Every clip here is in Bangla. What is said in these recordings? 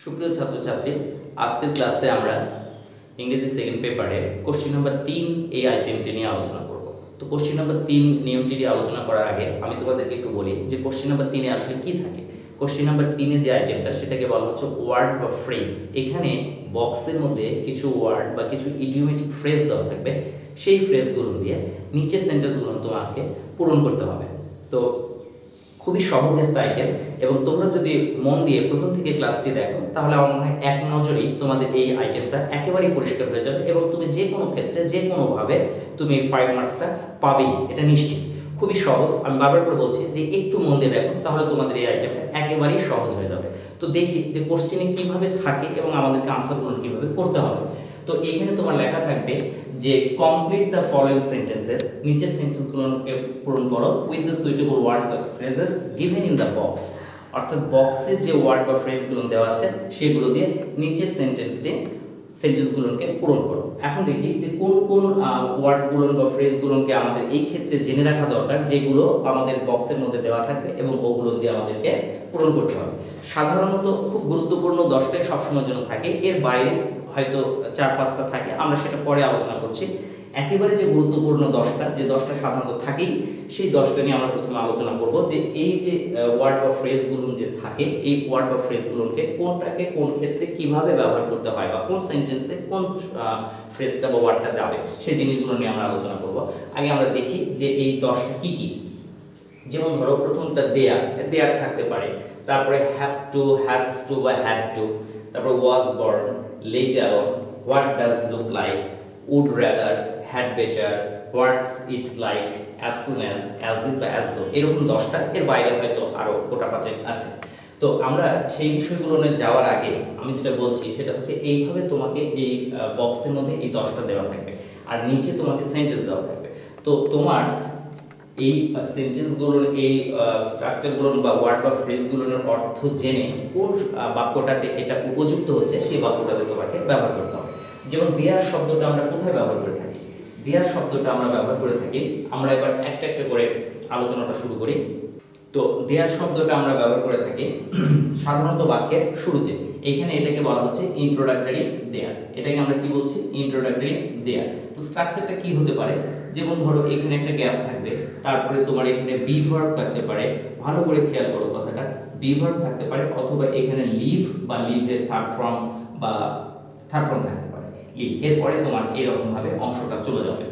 সুপ্রিয় ছাত্রছাত্রী, আজকের ক্লাসে আমরা ইংরেজি সেকেন্ড পেপারে কোশ্চেন নাম্বার 3 এই আইটেমটি নিয়ে আলোচনা করব। তো কোশ্চেন নাম্বার 3 নিয়মটি নিয়ে আলোচনা করার আগে আমি তোমাদেরকে একটু বলি যে কোশ্চেন নাম্বার 3 এ আসলে কি থাকে। কোশ্চেন নাম্বার 3 এ যে আইটেমটা সেটাকে বলা হচ্ছে ওয়ার্ড বা ফ্রেজ। এখানে বক্সের মধ্যে কিছু ওয়ার্ড বা কিছু ইডিওমেটিক ফ্রেজ দেওয়া থাকবে, সেই ফ্রেজগুলো দিয়ে নিচের সেন্টেন্সগুলো তোমাকে পূরণ করতে হবে। তো খুবই সহজ একটা আইটেম, এবং তোমরা যদি মন দিয়ে প্রথম থেকে ক্লাসটি দেখো তাহলে আমার মনে হয় এক নজরেই তোমাদের এই আইটেমটা একেবারেই পরিষ্কার হয়ে যাবে, এবং তুমি যে কোনো ক্ষেত্রে যে কোনোভাবে তুমি 5 মার্কসটা পাবেই, এটা নিশ্চিত। খুবই সহজ, আমি বারবার করে বলছি যে একটু মন দিয়ে দেখো তাহলে তোমাদের এই আইটেমটা একেবারেই সহজ হয়ে যাবে। তো দেখি যে কোশ্চেনে কিভাবে থাকে এবং আমাদেরকে আনসারগুলো কিভাবে করতে হবে। তো এইখানে তোমার লেখা থাকবে যে কমপ্লিট দ্য ফলোইং সেন্টেন্সেস, নিচের সেন্টেন্সগুলোকে পূরণ করো with the suitable words of phrases given in the box. অর্থাৎ বক্সে যে ওয়ার্ড বা ফ্রেজগুলো দেওয়া আছে সেগুলো দিয়ে নিচের সেন্টেন্সগুলোকে পূরণ করো। এখন দেখি যে কোন কোন ওয়ার্ডগুলো বা ফ্রেজগুলোকে আমাদের এই ক্ষেত্রে জেনে রাখা দরকার, যেগুলো আমাদের বক্সের মধ্যে দেওয়া থাকবে এবং ওগুলো দিয়ে আমাদেরকে পূরণ করতে হবে। সাধারণত খুব গুরুত্বপূর্ণ 10টাই সবসময়ের জন্য থাকে, এর বাইরে হয়তো 4-5টা থাকে, আমরা সেটা পরে আলোচনা করছি। একেবারে যে গুরুত্বপূর্ণ 10টা, যে 10টা সাধারণত থাকেই, সেই 10টা নিয়ে আমরা প্রথমে আলোচনা করব যে এই যে ওয়ার্ড বা ফ্রেজগুলো যে থাকে, এই ওয়ার্ড বা ফ্রেজগুলোকে কোনটাকে কোন ক্ষেত্রে কিভাবে ব্যবহার করতে হয় বা কোন সেন্টেন্সে কোন ফ্রেজটা বা ওয়ার্ডটা যাবে, সেই জিনিসগুলো নিয়ে আমরা আলোচনা করব। আগে আমরা দেখি যে এই 10টা কি কি। যেমন ধরো প্রথমটা দেয়ার থাকতে পারে, তারপরে হ্যাভ টু, হ্যাজ টু বা হ্যাড টু, তারপর was born, later on, what does look like, would rather, had better, what's it like, as soon as if বা as though, এরকম 10টা। এর বাইরে হয়তো আরো গোটা পাঁচেক আছে। তো আমরা সেই বিষয়গুলো নিয়ে যাওয়ার আগে আমি যেটা বলছি সেটা হচ্ছে এইভাবে তোমাকে এই বক্সের মধ্যে এই 10টা দেওয়া থাকবে আর নিচে তোমাকে সেন্টেন্স দেওয়া থাকবে। তো তোমার এই সেন্টেন্সগুলোর এই স্ট্রাকচারগুলোর বা ওয়ার্ড বা ফ্রেজগুলোর অর্থ জেনে কোন বাক্যটাতে এটা উপযুক্ত হচ্ছে সেই বাক্যটাতে তোমাকে ব্যবহার করতে হবে। যেমন দেয়ার শব্দটা আমরা কোথায় ব্যবহার করে থাকি? দেয়ার শব্দটা আমরা ব্যবহার করে থাকি, আমরা এবার একটা একটা করে আলোচনাটা শুরু করি। তো দেয়ার শব্দটা আমরা ব্যবহার করে থাকি সাধারণত বাক্যের শুরুতে। এইখানে এটাকে বলা হচ্ছে ইন্ট্রোডাক্টরি দেয়ার। এটাকে আমরা কি বলছি? Introductory there. তো স্ট্রাকচারটা কি হতে পারে? যেমন ধরো এখানে একটা গ্যাপ থাকবে, তারপরে তোমার এখানে বি ভার্ব থাকতে পারে, ভালো করে খেয়াল করো কথাটা, বি ভার্ব থাকতে পারে, অথবা এখানে লিভ বা লিভের থার্ড ফর্ম থাকতে পারে, লিভ। এরপরে তোমার এরকম ভাবে অংশটা চলে যাবে।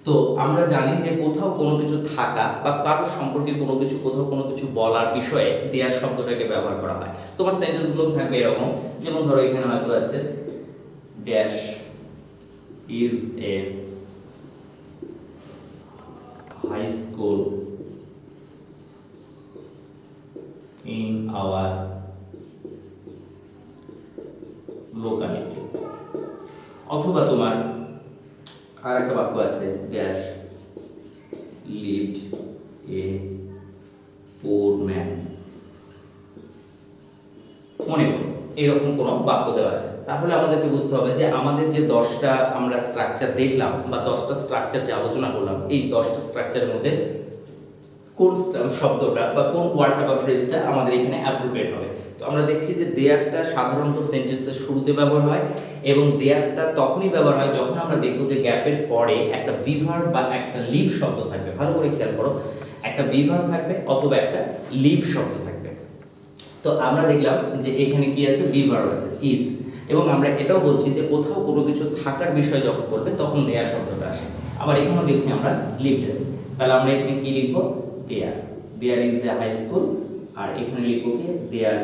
তো আমরা জানি যে কোথাও কোনো কিছু থাকা বা কারো সম্পর্কে কোনো কিছু, কোথাও কোনো কিছু বলার বিষয়ে দেয়ার শব্দটাকে ব্যবহার করা হয়। তোমার সেন্টেন্সগুলো থাকবে এরকম, যেমন ধরো এখানে হয়তো আছে dash is a high school in our locality. অথবা তোমার আর একটা বাক্য আছে dash lived a poor man. মনে করো এরকম কোনো বাক্য দেওয়া আছে। তাহলে আমাদেরকে বুঝতে হবে যে আমাদের যে 10টা আমরা স্ট্রাকচার দেখলাম বা 10টা স্ট্রাকচার যে আলোচনা করলাম, এই 10টা স্ট্রাকচারের মধ্যে কোন শব্দটা বা কোন ওয়ার্ডটা বা ফ্রেজটা আমাদের এখানে অ্যাপ্রোপ্রিয়েট হবে। তো আমরা দেখছি যে দেয়ারটা সাধারণত সেন্টেন্সের শুরুতে ব্যবহার হয়, এবং দেয়ারটা তখনই ব্যবহার হয় যখন আমরা দেখব যে গ্যাপের পরে একটা বি ভার্ব বা একটা লিভ শব্দ থাকবে। ভালো করে খেয়াল করো, একটা বি ভার্ব থাকবে অথবা একটা লিভ শব্দ থাকবে। তো আমরা দেখলাম যে এখানে কি আছে? বি ভার্ব আছে ইজ, এবং আমরা এটাও বলছি যে কোথাও কোনো কিছু থাকার বিষয় যখন বলবে তখন দেয়ার শব্দটা আসে। আবার এখানেও দেখছি আমরা লিভড আছে। তাহলে আমরা এখানে কি লিখবো? There is a high school, আর এখানে লিখবো কি? There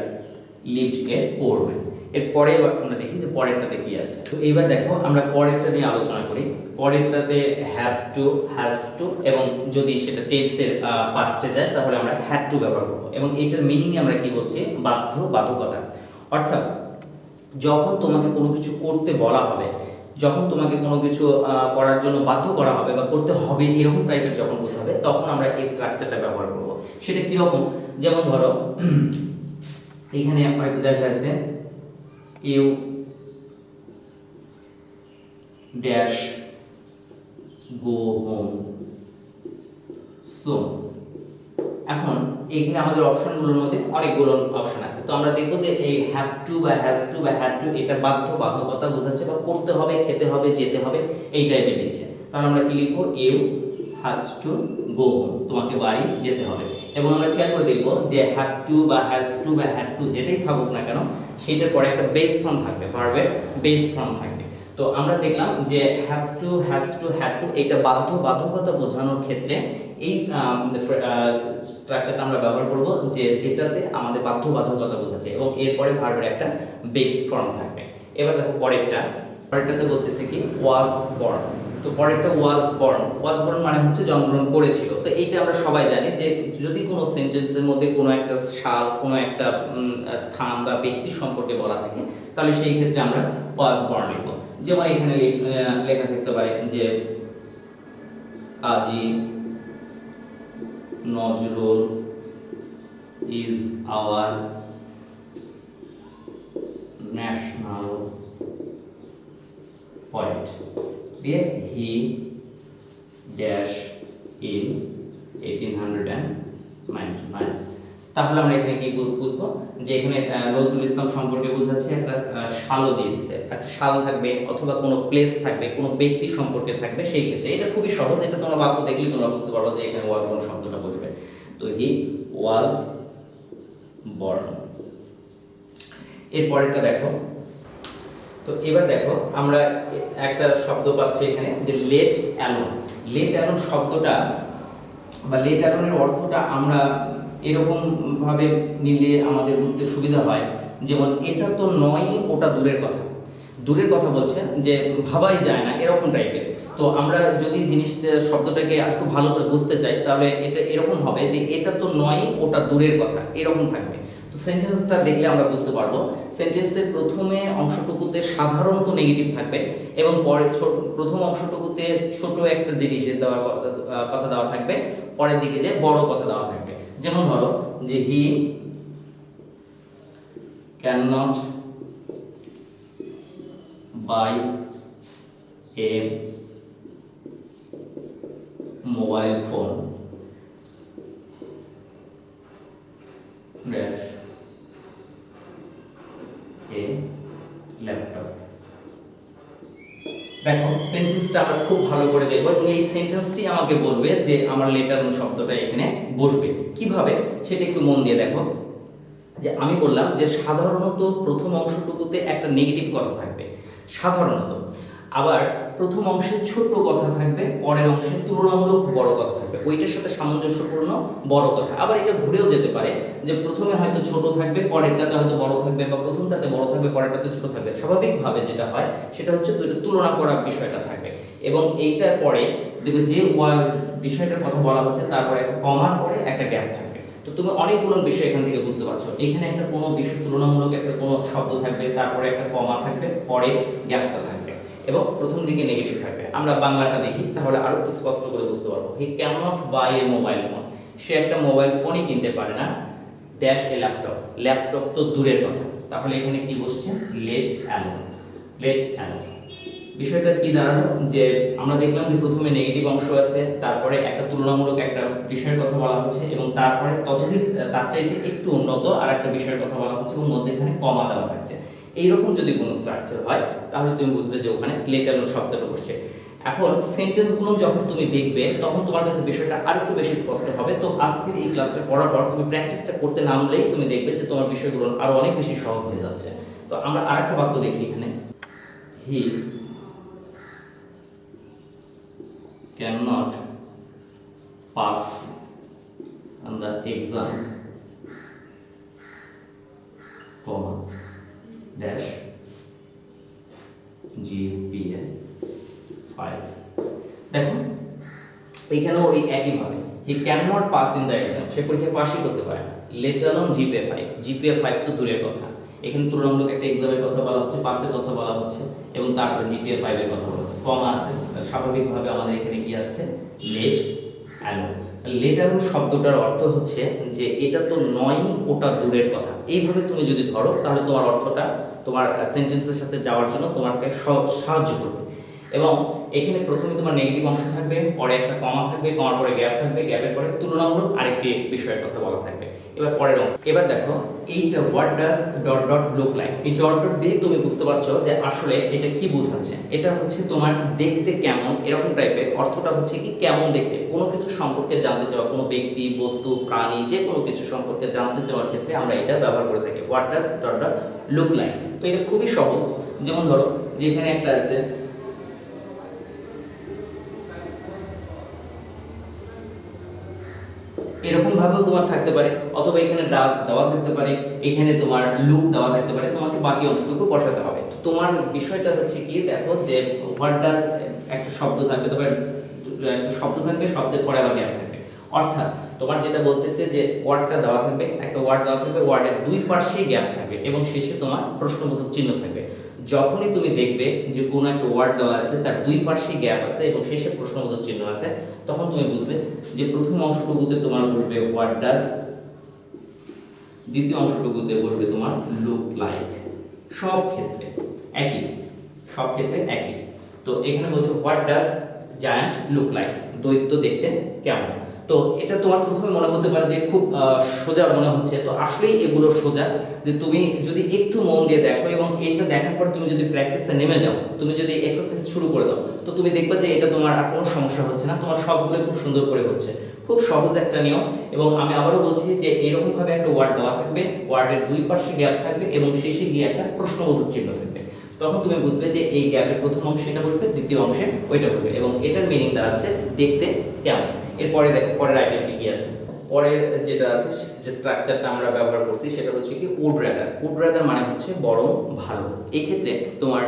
lived a poor man. এরপরে আমরা দেখি যে পরেরটাতে কি আছে। তো এইবার দেখো আমরা পরেরটা নিয়ে আলোচনা করি। পরেরটাতে হ্যাভ টু, হ্যাজ টু, এবং যদি সেটা টেন্সের পাস্টে যায় তাহলে আমরা হ্যাড টু ব্যবহার করবো। এবং এটার মিনিং আমরা কি বলছি? বাধ্যকতা। অর্থাৎ যখন তোমাকে কোনো কিছু করতে বলা হবে, যখন তোমাকে কোনো কিছু করার জন্য বাধ্য করা হবে বা করতে হবে এরকম টাইপের যখন বলতে হবে, তখন আমরা এই স্ট্রাকচারটা ব্যবহার করব। সেটা কীরকম? যেমন ধরো এখানে হয়তো দেখা আছে you dash go home so. এখন এখানে আমাদের অপশনগুলোর মধ্যে অনেকগুলো অপশন আছে। তো আমরা দেখব যে এই হ্যাভ টু বা হ্যাজ টু বা হ্যাড টু এটা বাধ্যবাধকতা বোঝাচ্ছে বা করতে হবে, খেতে হবে, যেতে হবে এই টাইপের দিচ্ছে। তাহলে আমরা কি লিখবো? You have to go home, তোমাকে বাড়ি যেতে হবে। এবং আমরা খেয়াল করে দেখব যে হ্যাভ টু বা হ্যাজ টু বা হ্যাড টু যেটাই থাকুক না কেন সেটার পরে একটা বেস ফর্ম থাকবে, ভার্বের বেস ফর্ম থাকবে। তো আমরা দেখলাম যে have to, has to, had to এটা বাধ্যবাধকতা বোঝানোর ক্ষেত্রে এই স্ট্রাকচারটা আমরা ব্যবহার করব যে যেটাতে আমাদের বাধ্যবাধকতা বোঝাচ্ছে এবং এরপরে ভার্বের একটা বেস ফর্ম থাকবে। এবার দেখো পরেরটাতে বলতেছে কি ওয়াজ বর্ন। তো পরেরটা ওয়াজ বর্ন মানে হচ্ছে জন্মগ্রহণ করেছিল। তো এইটা আমরা সবাই জানি যে যদি কোনো সেন্টেন্সের মধ্যে কোনো একটা সাল, কোনো একটা স্থান বা ব্যক্তি সম্পর্কে বলা থাকে তাহলে সেই ক্ষেত্রে আমরা ওয়াজ বর্ন লিখব। যেমন এখানে লেখা থাকতে পারে যে Kazi Nazrul is our national poet দিয়ে he dash in 1899। তাহলে আমরা এখানে কি বুঝবো যে এখানে নজরুল ইসলাম সম্পর্কে বোঝাচ্ছে একটা সালও দিয়ে দিচ্ছে, একটা সাল থাকবে অথবা কোনো প্লেস থাকবে, কোনো ব্যক্তি সম্পর্কে থাকবে। সেই ক্ষেত্রে এটা খুবই সহজ, এটা তোমরা বাক্য দেখলে তোমরা বুঝতে পারবে যে এখানে ওয়াজ বর্ন শব্দটা বসবে। তো হি ওয়াজ বর্ন। এর পরেরটা দেখো। তো এবার দেখো আমরা একটা শব্দ পাচ্ছি এখানে যে লেট অ্যালোন। লেট অ্যালোন শব্দটা বা লেট অ্যালোনের অর্থটা আমরা এরকম ভাবে নিলে আমাদের বুঝতে সুবিধা হয়। যেমন এটা তো নয়, ওটা দূরের কথা বলছে, যে ভাবাই যায় না এরকম টাইপের। তো আমরা যদি জিনিসটা শব্দটাকে একটু ভালো করে বুঝতে চাই তাহলে এটা এরকম হবে যে এটা তো নয়, ওটা দূরের কথা, এরকম থাকবে। তো সেন্টেন্সটা দেখলে আমরা বুঝতে পারবো সেন্টেন্সের প্রথমে অংশটুকুতে সাধারণত নেগেটিভ থাকবে এবং পরে প্রথম অংশটুকুতে ছোট একটা জিনিসের দেওয়ার কথা দেওয়া থাকবে, পরের দিকে যে বড় কথা দেওয়া থাকবে। যেমন ধরো যে he can not buy a mobile phone dash a laptop. দেখো সেন্টেন্সটা আমরা খুব ভালো করে দেখব এবং এই সেন্টেন্সটি আমাকে বলবে যে আমার লেটার শব্দটা এখানে বসবে কিভাবে সেটা একটু মন দিয়ে দেখো। যে আমি বললাম যে সাধারণত প্রথম অংশটুকুতে একটা নেগেটিভ কথা থাকবে সাধারণত, আবার প্রথম অংশে ছোট কথা থাকবে, পরের অংশে তুলনামূলক বড় কথা থাকবে, ওইটার সাথে সামঞ্জস্যপূর্ণ বড় কথা। আবার এটা ঘুরেও যেতে পারে যে প্রথমে হয়তো ছোট থাকবে, পরেরটাতে হয়তো বড় থাকবে, বা প্রথমটাতে বড় থাকবে, পরেরটাতে ছোট থাকবে। স্বাভাবিকভাবে যেটা হয় সেটা হচ্ছে দুইটা তুলনা করার বিষয়টা থাকবে। এবং এইটার পরে দেখবে যে বিষয়টার কথা বলা হচ্ছে তারপরে একটা কমার পরে একটা গ্যাপ থাকবে। তো তুমি অনেকগুলো বিষয় এখান থেকে বুঝতে পারছো। এখানে একটা কোনো বিষয় তুলনামূলক একটা কোনো শব্দ থাকবে, তারপরে একটা কমা থাকবে, পরে গ্যাপটা থাকবে এবং প্রথম দিকে নেগেটিভ থাকবে। আমরা বাংলাটা দেখি তাহলে আরো একটু স্পষ্ট করে বুঝতে পারবো। He can not buy a mobile phone, সে একটা মোবাইল ফোনই কিনতে পারে না, ড্যাশ এ ল্যাপটপ, ল্যাপটপ তো দূরের কথা। তাহলে এখানে কি বসছে? Let alone. লেট অ্যালোন বিষয়টা কি দাঁড়ালো যে আমরা দেখলাম যে প্রথমে নেগেটিভ অংশ আছে, তারপরে একটা তুলনামূলক একটা বিষয়ের কথা বলা হচ্ছে এবং তারপরে ততোধিক তার চাইতে একটু উন্নত আর একটা বিষয়ের কথা বলা হচ্ছে এবং মধ্যেখানে কমা দেওয়া থাকছে। এইরকম যদি কোনো স্ট্রাকচার হয় তাহলে তুমি বুঝবে যে ওখানে লেট অ্যালোন শব্দটা বসছে। এখন সেন্টেন্সগুলো যখন তুমি দেখবে তখন তোমার কাছে বিষয়টা আরেকটু বেশি স্পষ্ট হবে। তো আজকের এই ক্লাসটা করার পর তুমি প্র্যাকটিসটা করতে নামলেই তুমি দেখবে যে তোমার বিষয়গুলো আরো অনেক বেশি সহজ হয়ে যাচ্ছে। তো আমরা আরেকটা বাক্য দেখি এখানে, হি cannot pass on the exam, comma dash GPA 5। দেখো এখানেও ওই একইভাবে he can not pass in the exam, সে পরীক্ষায় পাসই করতে পারে না, লেট অ্যালোন জিপিএ 5। জিপিএ 5 তো দূরের কথা, এখানে তুলনামূলক একটা এক্সামের কথা বলা হচ্ছে, পাসের কথা বলা হচ্ছে এবং তারপরে জিপিএ 5 এর কথা বলা হচ্ছে, কম আছে। স্বাভাবিকভাবে আমাদের এখানে কি আসছে? Let alone. লেট অ্যালোন শব্দটার অর্থ হচ্ছে যে এটা তো নয়, ওটা দূরের কথা। এইভাবে তুমি যদি ধরো তাহলে তোমার অর্থটা তোমার সেন্টেন্সের সাথে যাওয়ার জন্য তোমাকে সাহায্য করবে। এবং এখানে প্রথমে তোমার নেগেটিভ অংশ থাকবে, পরে একটা কমা থাকবে, কমার পরে গ্যাপ থাকবে, গ্যাপের পরে তুলনামূলক আরেকটি বিষয়ের কথা বলা থাকবে। এবার পরের অংশ, এবার দেখো এইটা what does dot dot look like, এই ডট ডট দিয়ে তুমি বুঝতে পারছো যে আসলে এটা কি বোঝাচ্ছে। এটা হচ্ছে তোমার দেখতে কেমন এরকম টাইপের, অর্থটা হচ্ছে কি কেমন দেখতে, কোনো কিছু সম্পর্কে জানতে চাওয়া, কোনো ব্যক্তি, বস্তু, প্রাণী, যে কোনো কিছু সম্পর্কে জানতে চাওয়ার ক্ষেত্রে আমরা এটা ব্যবহার করে থাকি, what does dot dot look like. তো এটা খুবই সহজ। যেমন ধরো যে এখানে একটা আছে এরকম ভাবেও তোমার থাকতে পারে, অথবা এখানে ডাজ দেওয়া থাকতে পারে, এখানে তোমার লুক দেওয়া থাকতে পারে, তোমাকে বাকি অংশটুকু বসাতে হবে। তো তোমার বিষয়টা হচ্ছে কি দেখো যে হোয়াট ডাজ একটা শব্দ থাকবে, তবে একটা শব্দ থাকবে, শব্দের পরে আবার গ্যাপ থাকবে, অর্থাৎ তোমার যেটা বলতেছে যে ওয়ার্ডটা দেওয়া থাকবে, একটা ওয়ার্ড দেওয়া থাকবে, ওয়ার্ডের দুই পাশেই গ্যাপ থাকবে এবং শেষে তোমার প্রশ্নবোধক চিহ্ন থাকবে। যখনই তুমি দেখবে যে কোনো একটা ওয়ার্ড দেওয়া আছে, তার দুই পাশেই গ্যাপ আছে এবং শেষে প্রশ্নবোধক চিহ্ন আছে, তখন তুমি বুঝবে যে প্রথম অংশটুকুতে তোমার বসবে হোয়াট ডাজ, দ্বিতীয় অংশটুকুতে বসবে তোমার লুক লাইক। সব ক্ষেত্রে একই, সব ক্ষেত্রে একই। তো এখানে বলছে what does giant look like, দৈত্য দেখতে কেমন। তো এটা তোমার প্রথমে মনে হতে পারে যে খুব সোজা মনে হচ্ছে, তো আসলেই এগুলো সোজা। যে তুমি যদি একটু মন দিয়ে দেখো এবং এটা দেখার পর তুমি যদি প্র্যাকটিসে নেমে যাও, তুমি যদি এক্সারসাইজ শুরু করে দাও, তো তুমি দেখবে যে এটা তোমার আর কোনো সমস্যা হচ্ছে না, তোমার সবগুলো খুব সুন্দর করে হচ্ছে। খুব সহজ একটা নিয়ম। এবং আমি আবারও বলছি যে এরকম ভাবে একটা ওয়ার্ড দেওয়া থাকবে, ওয়ার্ডের দুই পাশে গ্যাপ থাকবে এবং শেষে গিয়ে একটা প্রশ্নবোধক চিহ্ন থাকবে। তখন তুমি বুঝবে যে এই গ্যাপের প্রথম অংশে এটা বসবে, দ্বিতীয় অংশে ওইটা বসবে, এবং এটার মিনিং দাঁড়াচ্ছে দেখতে কেমন। এরপরে দেখো পরের আইটেমটি কি আছে। পরের যেটা আছে, যে স্ট্রাকচারটা আমরা ব্যবহার করছি সেটা হচ্ছে কি উড রাদার। উড রাদার মানে হচ্ছে বরং ভালো। এই ক্ষেত্রে তোমার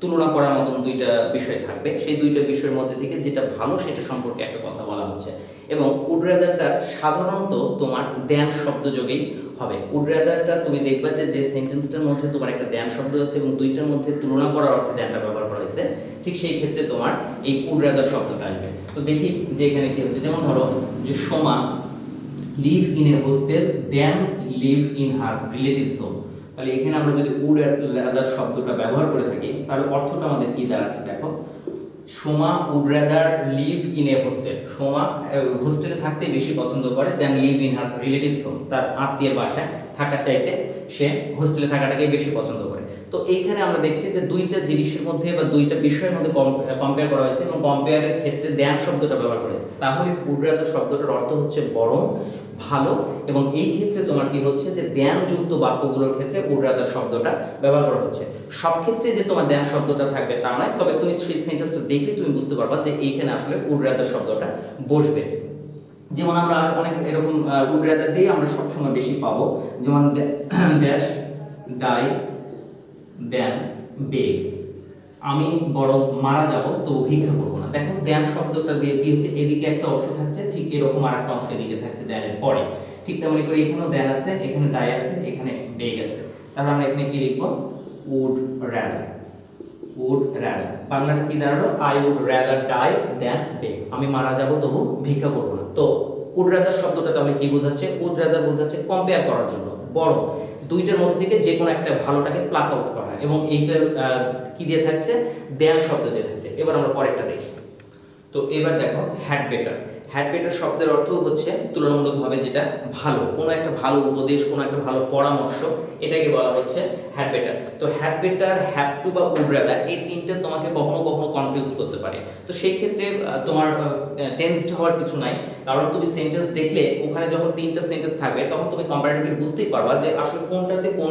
তুলনা করার মতন দুইটা বিষয় থাকবে, সেই দুইটা বিষয়ের মধ্যে থেকে যেটা ভালো সেটা সম্পর্কে একটা কথা বলা হচ্ছে। এবং উড রাদারটা সাধারণত তোমার দ্যান শব্দ যোগেই হবে। উড রাদারটা তুমি দেখবা যে সেন্টেন্সটার মধ্যে তোমার একটা দ্যান শব্দ আছে এবং দুইটার মধ্যে তুলনা করার অর্থে দ্যানটা ব্যবহার করা হয়েছে, ঠিক সেই ক্ষেত্রে তোমার এই উড রাদার শব্দটা আসবে। তো দেখি যে এখানে কি হচ্ছে। যেমন ধরো যে Soma live in a hostel then live in her relatives home. তাহলে এখানে আমরা যদি উড রাদার শব্দটা ব্যবহার করে থাকি তাহলে অর্থটা আমাদের কি দাঁড়াচ্ছে দেখো। Soma would rather live in a hostel, Soma হোস্টেলে থাকতে বেশি পছন্দ করে than live in her relatives home, তার আত্মীয়ের বাসায় থাকা চাইতে সে হোস্টেলে থাকাটাকে বেশি পছন্দ করে। তো এইখানে আমরা দেখছি যে দুইটা জিনিসের মধ্যে বা দুইটা বিষয়ের মধ্যে কম্পেয়ার করা হয়েছে এবং কম্পেয়ারের ক্ষেত্রে দেন শব্দটা ব্যবহার করা হয়েছে। তাহলে উড রাদার শব্দটার অর্থ হচ্ছে বরং ভালো, এবং এই ক্ষেত্রে তোমার কি হচ্ছে যে দ্যানযুক্ত বাক্যগুলোর ক্ষেত্রে উড রাদার শব্দটা ব্যবহার করা হচ্ছে। সব ক্ষেত্রে যে তোমার দ্যান শব্দটা থাকবে তা নয়, তবে তুমি সেই সেন্টেন্সটা দেখলে তুমি বুঝতে পারবা যে এইখানে আসলে উড রাদার শব্দটা বসবে। যেমন আমরা অনেক এরকম উড রাদার দিয়ে আমরা সবসময় বেশি পাবো, যেমন ড্যাশ ডাই দেন বেগ, আমি বরং মারা যাব তবু ভিক্ষা করবো না। দেখো দেন শব্দটা দিয়ে কি হচ্ছে, এদিকে একটা অংশ থাকছে, ঠিক এরকম আর একটা অংশ এদিকে থাকছে দেনের পরে, ঠিক তেমনি করে এখানেও দেন আছে, এখানে ডাই আছে, এখানে বেগ আছে। তাহলে আমরা এখানে কি লিখবো, উড রাদার। উড রাদার বাংলাটা কি দাঁড়ালো, আই উড রাদার ডাই দেন বেগ, আমি মারা যাব তবু ভিক্ষা করবো না। তো উড রাদার শব্দটা তাহলে কি বোঝাচ্ছে, উড রাদার বোঝাচ্ছে কম্পেয়ার করার জন্য, বরং দুইটার মধ্যে থেকে যে কোনো একটা ভালোটাকে প্লাক আউট করা, এবং এইটার কি দিয়ে থাকছে, দেন শব্দ দিয়ে থাকছে। এবার আমরা পরেরটা দেখি। তো এবার দেখো হ্যাড বেটার। হ্যাড বেটার শব্দের অর্থ হচ্ছে তুলনামূলকভাবে যেটা ভালো, কোনো একটা ভালো উপদেশ, কোনো একটা ভালো পরামর্শ, এটাকে বলা হচ্ছে হ্যাড বেটার। তো হ্যাড বেটার, হ্যাভ টু বা উড রাদার, এই তিনটা তোমাকে কখনো কখনো কনফিউজ করতে পারে। তো সেই ক্ষেত্রে তোমার টেন্সড হওয়ার কিছু নাই, কারণ তুমি সেন্টেন্স দেখলে ওখানে যখন তিনটা সেন্টেন্স থাকবে তখন তুমি কম্পারেটিভলি বুঝতেই পারবা যে আসলে কোনটাতে কোন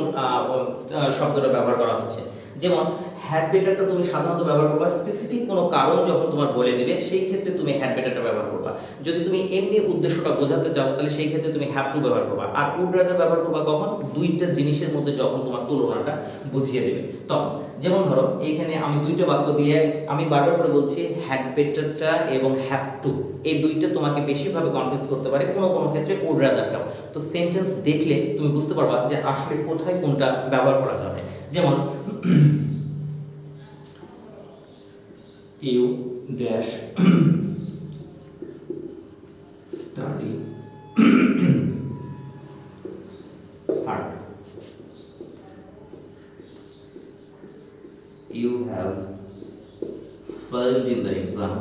শব্দটা ব্যবহার করা হচ্ছে। যেমন হ্যাড বেটারটা তুমি সাধারণত ব্যবহার করবা স্পেসিফিক কোনো কারণ যখন তোমার বলে দিবে, সেই ক্ষেত্রে তুমি হ্যাড বেটারটা ব্যবহার করবা। যদি তুমি এমনি উদ্দেশ্যটা বোঝাতে চাও তাহলে সেই ক্ষেত্রে তুমি হ্যাভ টু ব্যবহার করবা। আর উড রাদার ব্যবহার করবা কখন, দুইটা জিনিসের মধ্যে যখন তোমার তুলনাটা বুঝিয়ে দেবে তখন। যেমন ধরো এইখানে আমি দুইটা বাক্য দিয়ে আমি বারবার করে বলছি হ্যাড বেটারটা এবং হ্যাভ টু, এই দুইটা তোমাকে বেশিভাবে কনফিউজ করতে পারে, কোনো কোনো ক্ষেত্রে উড রাদারটাও। তো সেন্টেন্স দেখলে তুমি বুঝতে পারবা যে আসলে কোথায় কোনটা ব্যবহার করা যাবে। যেমন you dash study hard, you have failed in the exam,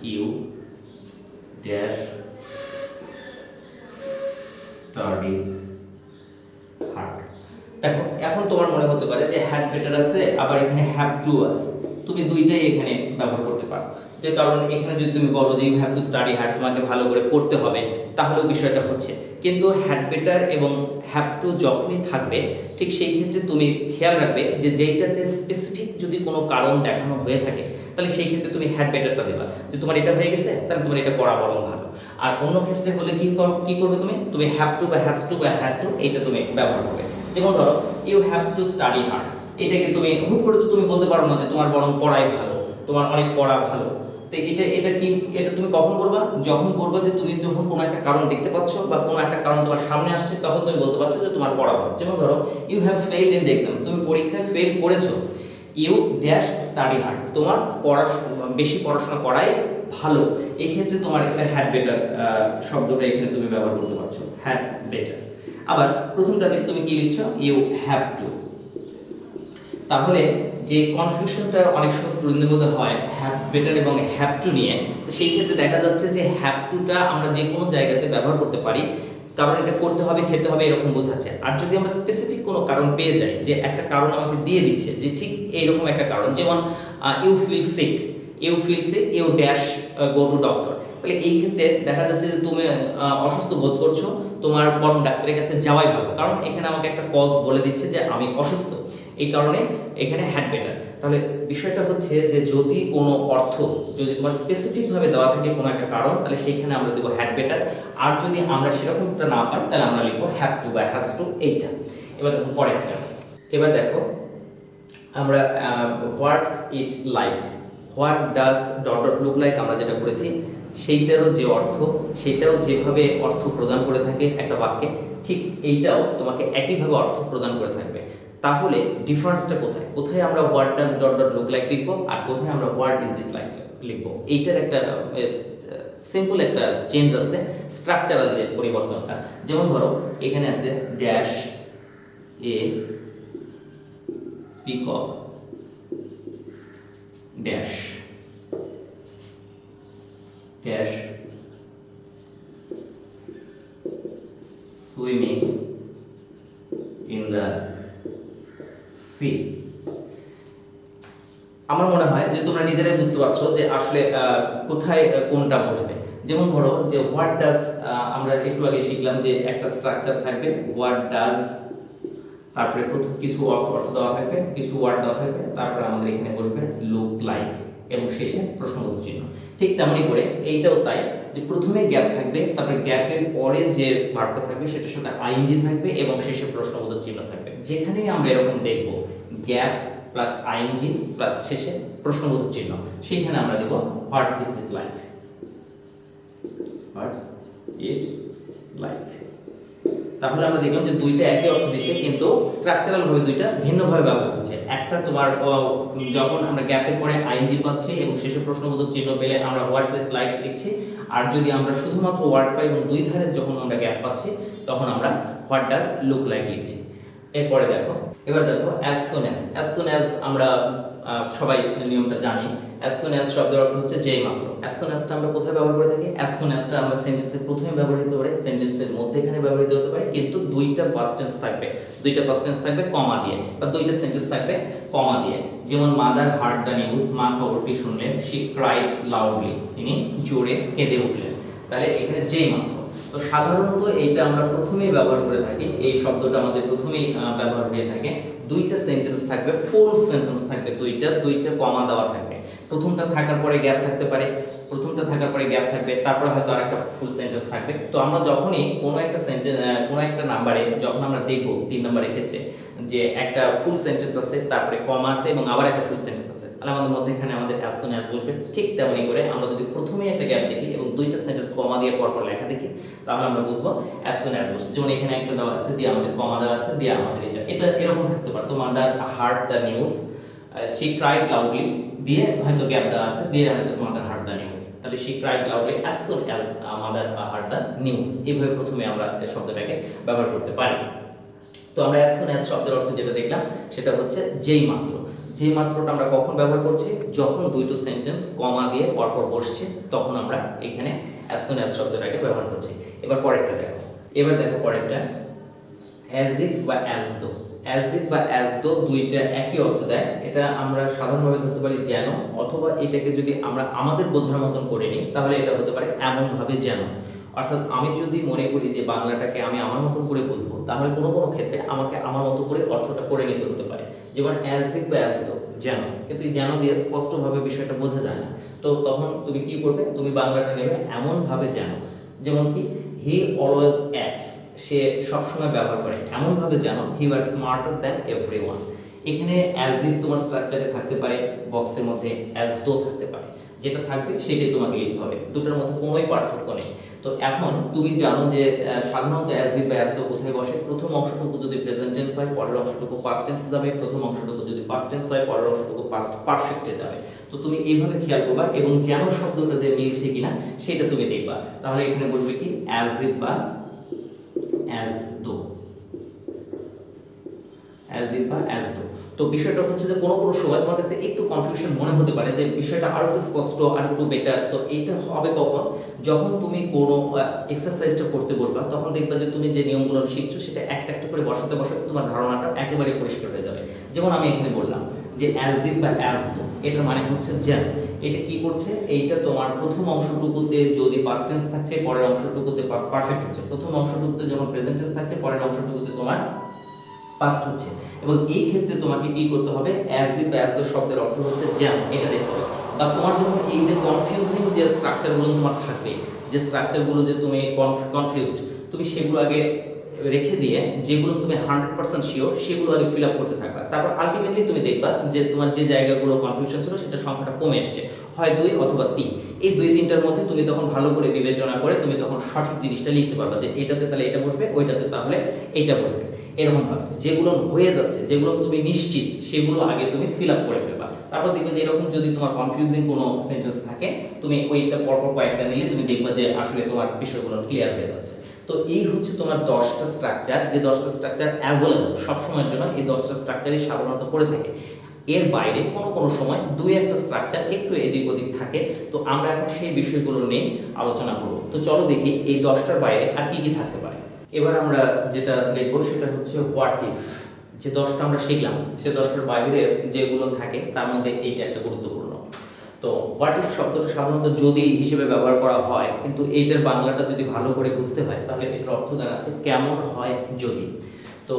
you dash study hard. দেখো এখন তোমার মনে হতে পারে যে হ্যাড বেটার আছে, আবার এখানে হ্যাভ টু আছে, তুমি দুইটাই এখানে ব্যবহার করতে পারো। যে কারণ এখানে যদি তুমি বলো যে you have to study hard, তোমাকে ভালো করে পড়তে হবে, তাহলেও বিষয়টা হচ্ছে। কিন্তু হ্যাড বেটার এবং হ্যাভ টু যখনই থাকবে, ঠিক সেই ক্ষেত্রে তুমি খেয়াল রাখবে যে যেইটাতে স্পেসিফিক যদি কোনো কারণ দেখানো হয়ে থাকে, তাহলে সেই ক্ষেত্রে তুমি হ্যাড বেটারটা দেবা, যে তোমার এটা হয়ে গেছে তাহলে তোমার এটা করা বরং ভালো। আর অন্য ক্ষেত্রে হলে কি করবে, তুমি হ্যাভ টু বা হ্যাজ টু বা হ্যাড টু এইটা তুমি ব্যবহার করবে। যেমন ধরো you have to study hard, এটাকে তুমি হুট করে তো তুমি বলতে পারো না যে তোমার বরং পড়াই ভালো, তোমার অনেক পড়া ভালো। তো এটা তুমি কখন বলবা, যখন বলবা যে তুমি যখন কোনো একটা কারণ দেখতে পাচ্ছ বা কোনো একটা কারণ তোমার সামনে আসছে, তখন তুমি বলতে পারছো যে তোমার পড়া ভালো। যেমন ধরো you have failed in the exam, তুমি পরীক্ষায় ফেল করেছো। ইউ ড্যাশ স্টাডি হার্ড, তোমার বেশি পড়াশোনা করাই ভালো। এই ক্ষেত্রে তোমার একটা হ্যাড বেটার শব্দটা এখানে তুমি ব্যবহার করতে পারছো, হ্যাড বেটার। আবার প্রথমটাতে তুমি কি লিখছো, ইউ হ্যাভ টু। তাহলে যে কনফিউশনটা অনেক সময় স্টুডেন্টদের মধ্যে হয় হ্যাভ বেটার এবং হ্যাভ টু নিয়ে, তো সেই ক্ষেত্রে দেখা যাচ্ছে যে হ্যাভ টুটা আমরা যে কোনো জায়গাতে ব্যবহার করতে পারি, কারণ এটা করতে হবে, খেতে হবে, এরকম বোঝাচ্ছে। আর যদি আমরা স্পেসিফিক কোনো কারণ পেয়ে যাই, যে একটা কারণ আমাকে দিয়ে দিচ্ছে যে ঠিক এইরকম একটা কারণ, যেমন you feel sick, you dash go to doctor, তাহলে এই ক্ষেত্রে দেখা যাচ্ছে যে তুমি অসুস্থ বোধ করছো, তোমার বরং ডাক্তারের কাছে যাওয়াই ভালো, কারণ এখানে আমাকে একটা কজ বলে দিচ্ছে যে আমি অসুস্থ, এই কারণে এখানে হ্যাড বেটার। তাহলে বিষয়টা হচ্ছে যে যদি কোনো অর্থ যদি তোমার স্পেসিফিকভাবে দেওয়া থাকে কোনো একটা কারণ, তাহলে সেইখানে আমরা দেবো হ্যাড বেটার। আর যদি আমরা সেরকমটা না পাই, তাহলে আমরা লিখবো হ্যাভ টু বা হ্যাজ টু, এইটা। এবার দেখো পরেরটা। এবার দেখো আমরা what's it like, what does dot dot look like আমরা যেটা করেছি, সেইটারও যে অর্থ, সেটাও যেভাবে অর্থ প্রদান করে থাকে একটা বাক্যে, ঠিক এইটাও তোমাকে একইভাবে অর্থ প্রদান করে থাকবে। তাহলে ডিফারেন্সটা কোথায়, কোথায় আমরা what does dot dot look like লিখবো আর কোথায় আমরা হোয়াট ইজ ইট লাইক লিখবো, এইটার একটা সিম্পল একটা চেঞ্জ আছে, স্ট্রাকচারাল যে পরিবর্তনটা। যেমন ধরো এখানে আছে dash a peacock dash dash swimming in the sea. আমার মনে হয় যে তোমরা নিজেরাই বুঝতে পারছো যে আসলে কোথায় কোনটা বসবে। যেমন ধরো যে হোয়াট ডাজ, আমরা একটু আগে শিখলাম যে একটা স্ট্রাকচার থাকবে, হোয়াট ডাজ, তারপরে কিছু অর্থ দেওয়া থাকবে, কিছু ওয়ার্ড দেওয়া থাকবে, তারপরে আমাদের এখানে বসবে লুক লাইক এবং শেষে প্রশ্নবোধক চিহ্ন। ঠিক তেমনি করে এইটাও তাই, যে প্রথমে গ্যাপ থাকবে, তারপরে গ্যাপের পরে যে ভার্বটা থাকবে সেটার সাথে আইএনজি থাকবে এবং শেষে প্রশ্নবোধক চিহ্ন থাকবে। যেখানেই আমরা এরকম দেখব গ্যাপ প্লাস আইএনজি প্লাস শেষে প্রশ্নবোধক চিহ্ন, সেইখানে আমরা দেব what is it like, what's it like. তাহলে আমরা দেখলাম যে দুইটা একই অর্থ দিচ্ছে, কিন্তু স্ট্রাকচারাল ভাবে দুইটা ভিন্নভাবে ব্যবহার হচ্ছে। একটা তোমার যখন আমরা গ্যাপের পরে আইএনজি পাচ্ছি এবং শেষে প্রশ্নবোধক চিহ্ন পেলে আমরা হোয়াটস ইট লাইক লিখছি, আর যদি আমরা শুধুমাত্র ওয়ার্ড পাই এবং দুই ধারে যখন আমরা গ্যাপ পাচ্ছি, তখন আমরা হোয়াট ডাজ লুক লাইক লিখছি। এরপরে দেখো, এবার দেখো অ্যাজ সুন অ্যাজ আমরা সবাই নিয়মটা জানি। অ্যাজ সুন অ্যাজ শব্দের অর্থ হচ্ছে যেই মাত্র। অ্যাজ সুন অ্যাজটা আমরা কোথায় ব্যবহার করে থাকি, অ্যাজ সুন অ্যাজটা আমরা সেন্টেন্সের প্রথমে ব্যবহৃত হতে পারে, সেন্টেন্সের মধ্যেখানে ব্যবহৃত হতে পারে, কিন্তু দুইটা ফার্স্ট টেন্স থাকবে কমা দিয়ে, বা দুইটা সেন্টেন্স থাকবে কমা দিয়ে। যেমন মাদার হার্ড দ্য নিউজ, মা খবরটি শুনলেন, শি ক্রাইড লাউডলি, তিনি জোরে কেঁদে উঠলেন। তাহলে এখানে যেই মাত্র, তো সাধারণত এইটা আমরা প্রথমেই ব্যবহার করে থাকি, এই শব্দটা আমাদের প্রথমেই ব্যবহার হয়ে থাকে। দুইটা সেন্টেন্স থাকবে, ফুল সেন্টেন্স থাকবে, দুইটা কমা দেওয়া থাকবে। প্রথমটা থাকার পরে গ্যাপ থাকতে পারে, তারপরে হয়তো আরেকটা ফুল সেন্টেন্স থাকবে। তো আমরা যখনই কোনো একটা সেন্টেন্স কোনো একটা নাম্বারে যখন আমরা দেখব 3 নম্বরের ক্ষেত্রে যে একটা ফুল সেন্টেন্স আছে, তারপরে কমা আছে এবং আবার একটা ফুল সেন্টেন্স আছে, তাহলে আমাদের মধ্যেখানে আমাদের অ্যাজ সুন অ্যাজ বসবে। ঠিক তেমনি করে আমরা যদি প্রথমেই একটা গ্যাপ দেখি এবং দুইটা সেন্টেন্স কমা দিয়ে পরপর লেখা দেখি, তাহলে আমরা বুঝবো অ্যাজ সুন অ্যাজ বসবে। যেমন এখানে একটা দেওয়া আছে, দিয়ে আমাদের কমা দেওয়া আছে, দিয়ে আমাদের এটা এরকম থাকতে পারে। তো mother hard the news, she cried loudly, দিয়ে হয়তো গ্যাপ দেওয়া আছে, দিয়ে হয়তো মাদার হার্ড দ্য নিউজ। তাহলে she cried loudly as soon as mother hard the news. এইভাবে প্রথমে আমরা এই শব্দটাকে ব্যবহার করতে পারি। তো আমরা অ্যাজ সুন অ্যাজ শব্দের অর্থ যেটা দেখলাম সেটা হচ্ছে যেই মাত্র। যেই মাত্রটা আমরা কখন ব্যবহার করছি? যখন দুটো সেন্টেন্স কমা দিয়ে পরপর বসছে তখন আমরা এখানে অ্যাজ সুন অ্যাজ শব্দটাকে ব্যবহার করছি। এবার পরেরটা দেখো, পরেরটা অ্যাজ ইফ বা অ্যাজ দো। অ্যাজ ইফ বা অ্যাজ দো দুইটা একই অর্থ দেয়। এটা আমরা সাধারণভাবে ধরতে পারি যেন, অথবা এটাকে যদি আমরা আমাদের বোঝার মতন করে নিই তাহলে এটা হতে পারে এমনভাবে যেন। অর্থাৎ আমি যদি মনে করি যে বাংলাটাকে আমি আমার মতন করে বুঝবো, তাহলে কোনো কোনো ক্ষেত্রে আমাকে আমার মতো করে অর্থটা করে নিতে হতে পারে। যেমন অ্যাজ ইফ বা অ্যাজ দো, যেন, কিন্তু এই যেন দিয়ে স্পষ্টভাবে বিষয়টা বোঝা যায় না। তো তখন তুমি কি করবে? তুমি বাংলাটা নেবে এমনভাবে যেন। যেমন কি, হি অলওয়েজ অ্যাক্টস, সে সবসময় ব্যবহার করে এমনভাবে যেন হি ওয়াজ স্মার্টার দ্যান এভরিওয়ান। এখানে অ্যাজ ইফ তোমার স্ট্রাকচারে থাকতে পারে, বক্সের মধ্যে অ্যাজ দো থাকতে পারে, যেটা থাকবে সেটাই তোমাকে লিখতে হবে, দুটোর মধ্যে কোনোই পার্থক্য নেই। তো এখন তুমি জানো যে সাধারণত অ্যাজ ইফ বা অ্যাজ দো কোথায় বসে? প্রথম অংশটুকু যদি প্রেজেন্ট টেন্স হয়, পরের অংশটুকু পাস্ট টেন্স যাবে, প্রথম অংশটুকু যদি পাস্ট টেন্স হয়, পরের অংশটুকু পাস্ট পারফেক্টে যাবে। তো তুমি এইভাবে খেয়াল করবা এবং যেন শব্দটা দিয়ে মিলছে কিনা সেটা তুমি দেখবা। তাহলে এখানে বলবে কি, অ্যাজ ইফ বা অ্যাজ দো, অ্যাজ ইফ বা অ্যাজ দো। তো বিষয়টা হচ্ছে যে কোনো কোনো সময় তোমার কাছে একটু কনফিউশন মনে হতে পারে যে বিষয়টা আরো একটু স্পষ্ট, আর একটু বেটার। তো এইটা হবে কখন? যখন তুমি কোনো এক্সারসাইজটা করতে বসবা, তখন দেখবা যে তুমি যে নিয়মগুলো শিখছো সেটা একটা একটা করে বসাতে বসাতে তোমার ধারণাটা একেবারে পরিষ্কার হয়ে যাবে। যেমন আমি এখানে বললাম যে অ্যাজ ইফ বা অ্যাজ দো, এটার মানে হচ্ছে যেন। এটা কি করছে? এইটা তোমার প্রথম অংশটুকুতে যদি পাস্ট টেন্স থাকছে, পরের অংশটুকুতে পাস্ট পারফেক্ট হচ্ছে। প্রথম অংশটুকুতে যখন প্রেজেন্ট টেন্স থাকছে, পরের অংশটুকুতে তোমার পাস্ট হচ্ছে। এবং এই ক্ষেত্রে তোমাকে কি করতে হবে? অ্যাজ ইফ বা অ্যাজ দো শব্দের অর্থ হচ্ছে যেন, এটা দেখতে হবে। বা তোমার যখন এই যে কনফিউজিং যে স্ট্রাকচারগুলো তোমার থাকবে, যে স্ট্রাকচারগুলো যে তুমি কনফিউজড, তুমি সেগুলো আগে রেখে দিয়ে যেগুলো তুমি 100% শিওর সেগুলো আগে ফিল আপ করতে থাকবা। তারপর আলটিমেটলি তুমি দেখবা যে তোমার যে জায়গাগুলো কনফিউশন ছিল সেটা সংখ্যাটা কমে আসছে, হয় 2 অথবা 3। এই 2-3টার মধ্যে তুমি তখন ভালো করে বিবেচনা করে তুমি তখন সঠিক জিনিসটা লিখতে পারবা যে এটাতে তাহলে এটা বসবে, ওইটাতে তাহলে এইটা বসবে। এরকমভাবে যেগুলো হয়ে যাচ্ছে, যেগুলো তুমি নিশ্চিত, সেগুলো আগে তুমি ফিল আপ করে ফেলবা। তারপর দেখবে যে এরকম যদি তোমার কনফিউজিং কোনো সেন্টেন্স থাকে, তুমি ওইটা পরপর কয়েকটা নিলে তুমি দেখবা যে আসলে তোমার বিষয়গুলো ক্লিয়ার হয়ে যাচ্ছে। তো এই হচ্ছে তোমার 10টা স্ট্রাকচার, যে 10টা স্ট্রাকচার অ্যাভেলেবল সবসময়ের জন্য। এই 10টা স্ট্রাকচারই সাধারণত পড়ে থাকে। এর বাইরে কোনো কোনো সময় 2-1টা স্ট্রাকচার একটু এদিক ওদিক থাকে। তো আমরা এখন সেই বিষয়গুলো নিয়ে আলোচনা করব। তো চলো দেখি এই 10টার বাইরে আর কি কি থাকতে পারে। এবার আমরা যেটা দেখবো সেটা হচ্ছে হোয়াট ইফ। যে 10টা আমরা শিখলাম, সে 10টার বাইরে যেগুলো থাকে তার মধ্যে এইটা একটা গুরুত্বপূর্ণ। তো হোয়াট ইফ শব্দটা সাধারণত যদি হিসেবে ব্যবহার করা হয়, কিন্তু এইটার বাংলাটা যদি ভালো করে বুঝতে হয় তাহলে এটার অর্থ দাঁড়াচ্ছে কেমন হয় যদি। তো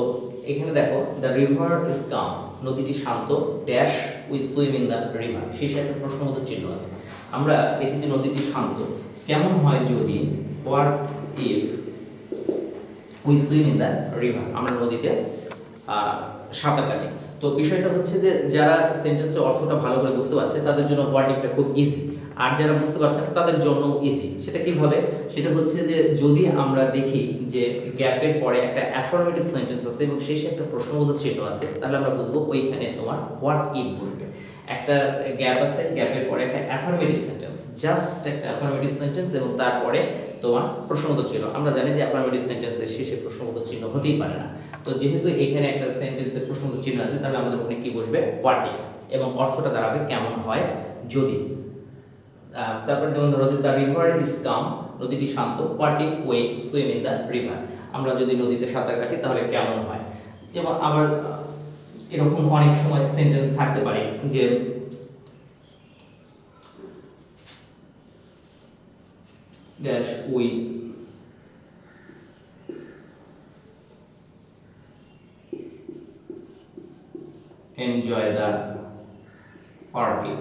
এখানে দেখো, দ্য রিভার ইজ কাম, নদীটি শান্ত, dash we swim in the river, শেষে একটা প্রশ্নবোধক চিহ্ন আছে। আমরা দেখি যে নদীটি শান্ত, কেমন হয় যদি, what if we swim in the river, আমরা নদীতে সাঁতার কাটি। তো বিষয়টা হচ্ছে যে যারা সেন্টেন্সের অর্থটা ভালো করে বুঝতে পারছে তাদের জন্য হোয়াট ইফটা খুব ইজি, আর যারা বুঝতে পারছে না তাদের জন্য ইজি। সেটা কিভাবে? সেটা হচ্ছে যে যদি আমরা দেখি যে গ্যাপের পরে একটা অ্যাফার্মেটিভ সেন্টেন্স আছে এবং শেষে একটা প্রশ্নবোধক চিহ্ন আছে, তাহলে আমরা বুঝবো ওইখানে তোমার হোয়াট ইফ বসবে। একটা গ্যাপ আছে, গ্যাপের পরে একটা অ্যাফার্মেটিভ সেন্টেন্স, জাস্ট একটা অ্যাফার্মেটিভ সেন্টেন্স এবং তারপরে তোমার প্রশ্নবোধক চিহ্ন। আমরা জানি যে অ্যাফার্মেটিভ সেন্টেন্সের শেষে প্রশ্নবোধক চিহ্ন হতেই পারে না। তো যেহেতু এখানে একটা সেন্টেন্সের প্রশ্নবোধক চিহ্ন আছে, তাহলে আমাদের ওখানে কি বসবে? হোয়াট ইফ, এবং অর্থটা দাঁড়াবে কেমন হয় যদি। তারপরে যেমন ধরো, দ্য রিভার ইজ কাম, নদীটি শান্ত, what if we swim in the river, আমরা যদি নদীতে সাঁতার কাটি তাহলে কেমন হয়। যেমন আবার এরকম অনেক সময় সেন্টেন্স থাকতে পারে যে dash we enjoy the party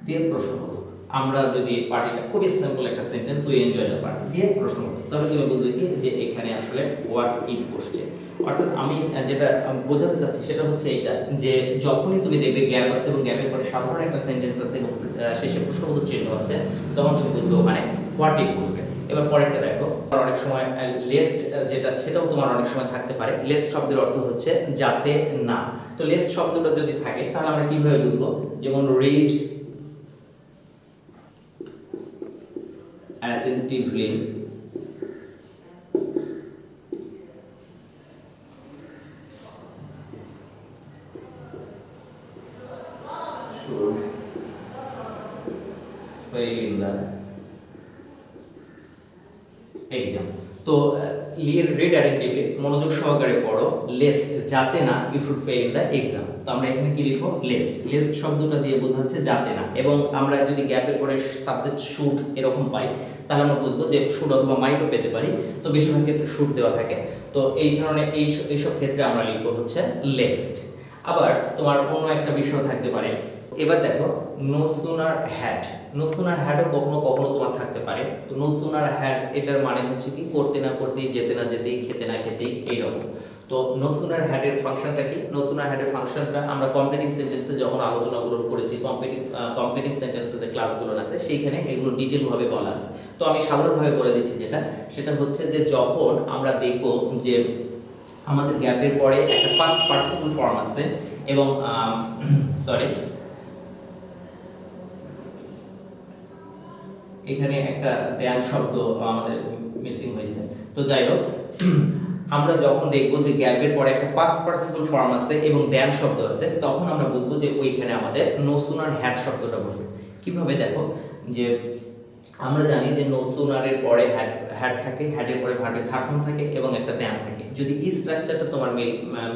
দিয়ে প্রশ্নবোধক। আমরা যদি পার্টিটা খুবই সিম্পল একটা sentence, we enjoy the party দিয়ে প্রশ্নবোধক, তাহলে তুমি বুঝবে কি যে এখানে আসলে হোয়াট ইফ বসছে। অর্থাৎ আমি যেটা বোঝাতে চাচ্ছি সেটা হচ্ছে এইটা, যে যখনই তুমি দেখবে গ্যাপ আছে এবং গ্যাপের পরে সাধারণ একটা সেন্টেন্স আছে এবং শেষে প্রশ্নবোধক চিহ্ন আছে, তখন তুমি বুঝবে ওখানে হোয়াট ইফ বসবে। এবার পরেরটা দেখো, অনেক সময় লেস্ট যেটা, সেটাও তোমার অনেক সময় থাকতে পারে। লেস্ট শব্দের অর্থ হচ্ছে যাতে না। তো লেস্ট শব্দটা যদি থাকে তাহলে আমরা কিভাবে বুঝবো? যেমন read attentively should fail in the exam. তো রিড অ্যাটেন্টিভলি, মনোযোগ সহকারে পড়ো। লেস্ট যাতে না, you should fail in the exam. তো আমরা এখানে কি লিখবো? লেস্ট। লেস্ট শব্দটা দিয়ে বোঝাচ্ছে যাতে না, এবং আমরা যদি গ্যাপের পরে সাবজেক্ট শুড এরকম পাই তাহলে আমরা বুঝবো যে শুড অথবা মাইটও পেতে পারি। তো বেশিরভাগ ক্ষেত্রে শুড দেওয়া থাকে। তো এই ধরনের এইসব ক্ষেত্রে আমরা লিখবো হচ্ছে লেস্ট। আবার তোমার অন্য একটা বিষয় থাকতে পারে। এবার দেখো, no sooner had. No sooner হ্যাডও কখনো কখনো তোমার থাকতে পারে। তো নো সুনার হ্যাড এটার মানে হচ্ছে কি, করতে না করতেই, যেতে না যেতেই, খেতে না খেতেই, এইরকম। তো নো সুনার হ্যাডের ফাংশনটা কি? নো সুনার হ্যাডের ফাংশনটা আমরা কমপ্লিটিং সেন্টেন্সে যখন আলোচনাগুলো করেছি, কমপ্লিটিং সেন্টেন্সের যে ক্লাসগুলো আছে সেইখানে এগুলো ডিটেলভাবে বলা আছে। তো আমি সাধারণভাবে বলে দিচ্ছি সেটা হচ্ছে যে যখন আমরা দেখব যে আমাদের গ্যাপের পরে একটা ফার্স্ট পার্টিসিপল ফর্ম আছে এবং এখানে একটা দেয়াল শব্দ আমাদের মিসিং হয়েছে। তো যাই হোক, আমরা যখন দেখবো যে গ্যাপের পরে একটা পাস্ট পার্টিসিপল ফর্ম আছে এবং দেয়াল শব্দ আছে, তখন আমরা বুঝবো যে ওইখানে আমাদের নো সুনার হ্যাড শব্দটা বসবে। কিভাবে? দেখো, যে আমরা জানি যে নো সুনারের পরে হ্যাড থাকে, হ্যাডের পরে ভার্বের থার্ড ফর্ম থাকে এবং একটা দেয়াল থাকে। যদি এই স্ট্রাকচারটা তোমার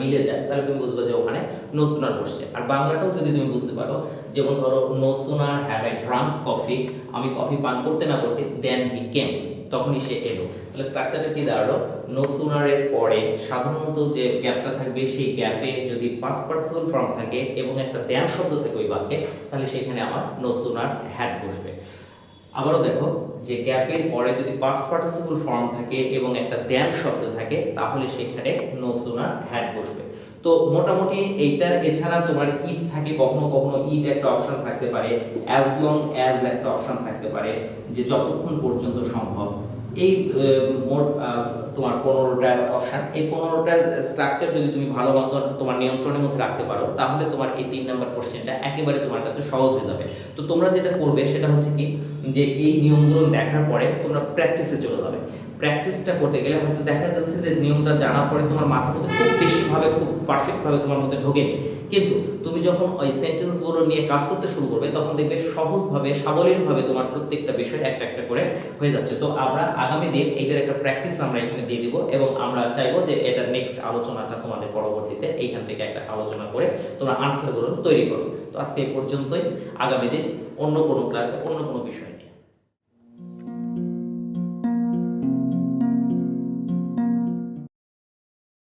মিলে যায় তাহলে তুমি বুঝবে যে ওখানে নো সুনার বসছে। আর বাংলাটাও যদি তুমি বুঝতে পারো, যেমন ধরো, no sooner had I drunk coffee, আমি কফি পান করতে না করতে, দেন হি কেম, তখনই সে এলো। তাহলে স্ট্রাকচারটা কি দাঁড়ালো? নো সুনারের পরে সাধারণত যে গ্যাপটা থাকবে সেই গ্যাপে যদি পাস্ট পার্টিসিপল ফর্ম থাকে এবং একটা দেয়াল শব্দ থাকে ওই বাক্যে, তাহলে সেখানে আমার নো সুনার হ্যাড বসবে। আবারও দেখো, যে গ্যাপের পরে যদি পাস্ট পার্টিসিপল ফর্ম থাকে এবং একটা দেয়াল শব্দ থাকে তাহলে সেখানে নো সুনার হ্যাড বসবে। তো মোটামুটি এইটার এছাড়া তোমার ইট থাকে, কখনো কখনো ইট একটা অপশন থাকতে পারে, অ্যাজ লং অ্যাজ একটা অপশন থাকতে পারে, যে যতক্ষণ পর্যন্ত সম্ভব। এই মোট তোমার 15টা অপশন। এই 15টা স্ট্রাকচার যদি তুমি ভালো মতো তোমার নিয়ন্ত্রণের মধ্যে রাখতে পারো তাহলে তোমার এই 3 নম্বর কোশ্চেনটা একেবারে তোমার কাছে সহজ হয়ে যাবে। তো তোমরা যেটা করবে সেটা হচ্ছে কি, যে এই নিয়মগুলো দেখার পরে তোমরা প্র্যাকটিসে চলে যাবে। প্র্যাকটিসটা করতে গেলে হয়তো দেখা যাচ্ছে যে নিয়মটা জানার পরে তোমার মাথার মধ্যে খুব বেশিভাবে, খুব পারফেক্টভাবে তোমার মধ্যে ঢোকেনি, কিন্তু তুমি যখন ওই সেন্টেন্সগুলো নিয়ে কাজ করতে শুরু করবে তখন দেখবে সহজভাবে, সাবলীলভাবে তোমার প্রত্যেকটা বিষয় একটা একটা করে হয়ে যাচ্ছে। তো আমরা আগামী দিন এইটার একটা প্র্যাকটিস আমরা এখানে দিয়ে দিব এবং আমরা চাইবো যে এটার নেক্সট আলোচনাটা তোমাদের পরবর্তীতে এইখান থেকে একটা আলোচনা করে তোমরা আনসারগুলো তৈরি করো। তো আজকে এই পর্যন্তই। আগামী দিন অন্য কোনো ক্লাসে অন্য কোনো বিষয়